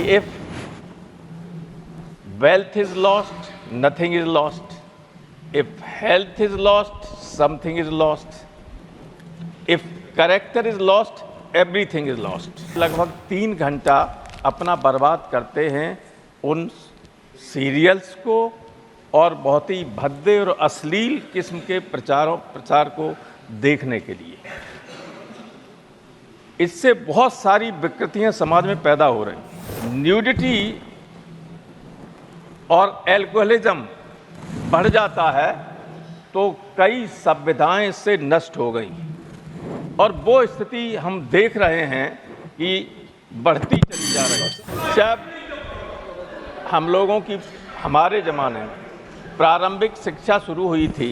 if wealth is lost, nothing is lost. If health is lost, something is lost. If character is lost, everything is lost. लगभग 3 घंटा अपना बर्बाद करते हैं उन सीरियल्स को और बहुत ही भद्दे और अश्लील किस्म के प्रचार को देखने के लिए। इससे बहुत सारी विकृतियां समाज में पैदा हो रही हैं। न्यूडिटी और एल्कोहलिज्म बढ़ जाता है तो कई सभ्यताएं इससे नष्ट हो गई और वो स्थिति हम देख रहे हैं कि बढ़ती चली जा रही है। जब हम लोगों की हमारे ज़माने में प्रारंभिक शिक्षा शुरू हुई थी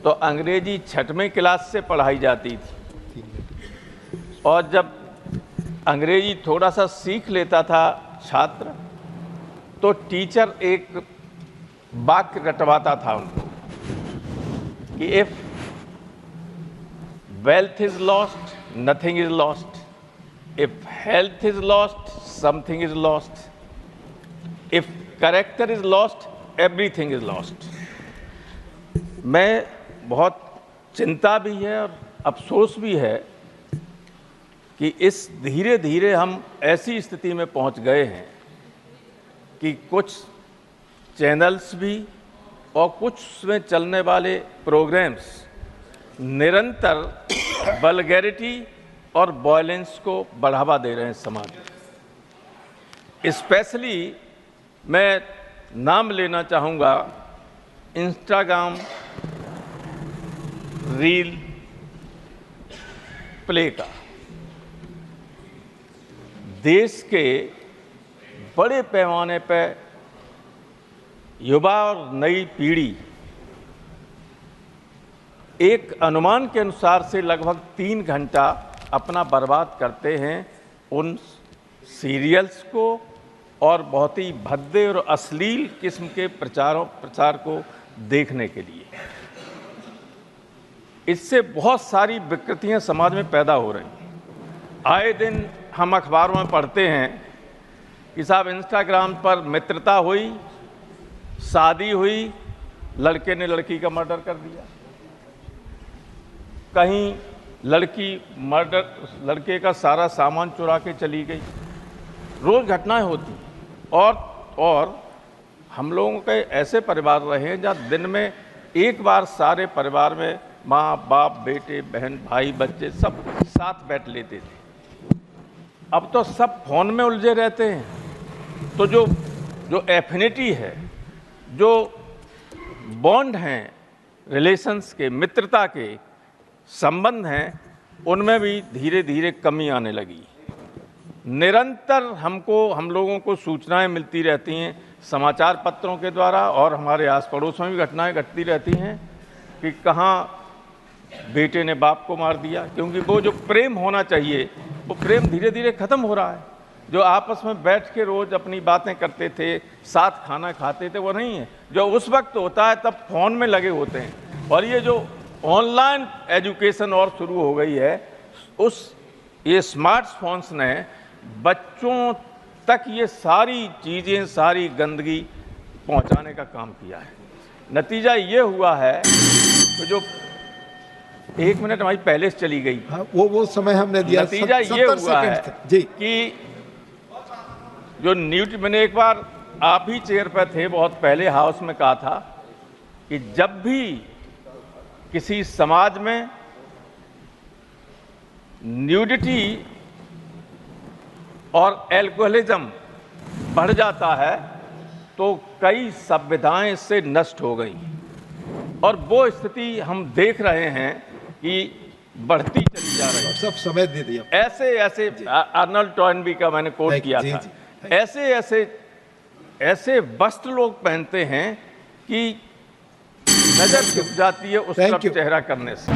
तो अंग्रेजी 6वीं क्लास से पढ़ाई जाती थी और जब अंग्रेजी थोड़ा सा सीख लेता था छात्र तो टीचर एक वाक्य रटवाता था उनको कि if wealth is lost, nothing is lost. If health is lost, something is lost. If character is lost, everything is lost. मैं बहुत चिंता भी है और अफसोस भी है कि इस धीरे धीरे हम ऐसी स्थिति में पहुंच गए हैं कि कुछ चैनल्स भी और कुछ में चलने वाले प्रोग्राम्स निरंतर वल्गैरिटी और वॉयलेंस को बढ़ावा दे रहे हैं समाज में. स्पेशली मैं नाम लेना चाहूँगा इंस्टाग्राम रील प्ले का. देश के बड़े पैमाने पर युवा और नई पीढ़ी एक अनुमान के अनुसार से लगभग 3 घंटा अपना बर्बाद करते हैं उन सीरियल्स को और बहुत ही भद्दे और अश्लील किस्म के प्रचार को देखने के लिए. इससे बहुत सारी विकृतियां समाज में पैदा हो रही हैं. आए दिन हम अखबारों में पढ़ते हैं कि साहब इंस्टाग्राम पर मित्रता हुई, शादी हुई, लड़के ने लड़की का मर्डर कर दिया. कहीं लड़के का सारा सामान चुरा के चली गई. रोज घटनाएं होती. और हम लोगों के ऐसे परिवार रहे हैं जहाँ दिन में एक बार सारे परिवार में माँ बाप बेटे बहन भाई बच्चे सब साथ बैठ लेते थे. अब तो सब फोन में उलझे रहते हैं. तो जो एफिनिटी है, जो बॉन्ड हैं, रिलेशंस के, मित्रता के संबंध हैं, उनमें भी धीरे धीरे कमी आने लगी. निरंतर हम लोगों को सूचनाएं मिलती रहती हैं समाचार पत्रों के द्वारा और हमारे आस पड़ोस में भी घटनाएं घटती रहती हैं कि कहाँ बेटे ने बाप को मार दिया. क्योंकि वो जो प्रेम होना चाहिए वो प्रेम धीरे धीरे ख़त्म हो रहा है. जो आपस में बैठ के रोज़ अपनी बातें करते थे, साथ खाना खाते थे, वो नहीं है. जो उस वक्त होता है तब फ़ोन में लगे होते हैं. और ये जो ऑनलाइन एजुकेशन और शुरू हो गई है, ये स्मार्टफोन्स ने बच्चों तक ये सारी चीज़ें, सारी गंदगी पहुंचाने का काम किया है. नतीजा ये हुआ है कि जो 1 मिनट हमारी पहले से चली गई, हाँ, वो समय हमने दिया. नतीजा ये हुआ है जी कि जो मैंने एक बार आप ही चेयर पर थे बहुत पहले हाउस में कहा था कि जब भी किसी समाज में न्यूडिटी और एल्कोहलिज्म बढ़ जाता है तो कई सभ्यताएं इससे नष्ट हो गई और वो स्थिति हम देख रहे हैं कि बढ़ती चली जा रही है. सब समय दे दिया. ऐसे अर्नल्ड टॉयनबी का मैंने कोट किया था. ऐसे वस्त्र लोग पहनते हैं कि नजर झुक जाती है उस तरफ चेहरा करने से.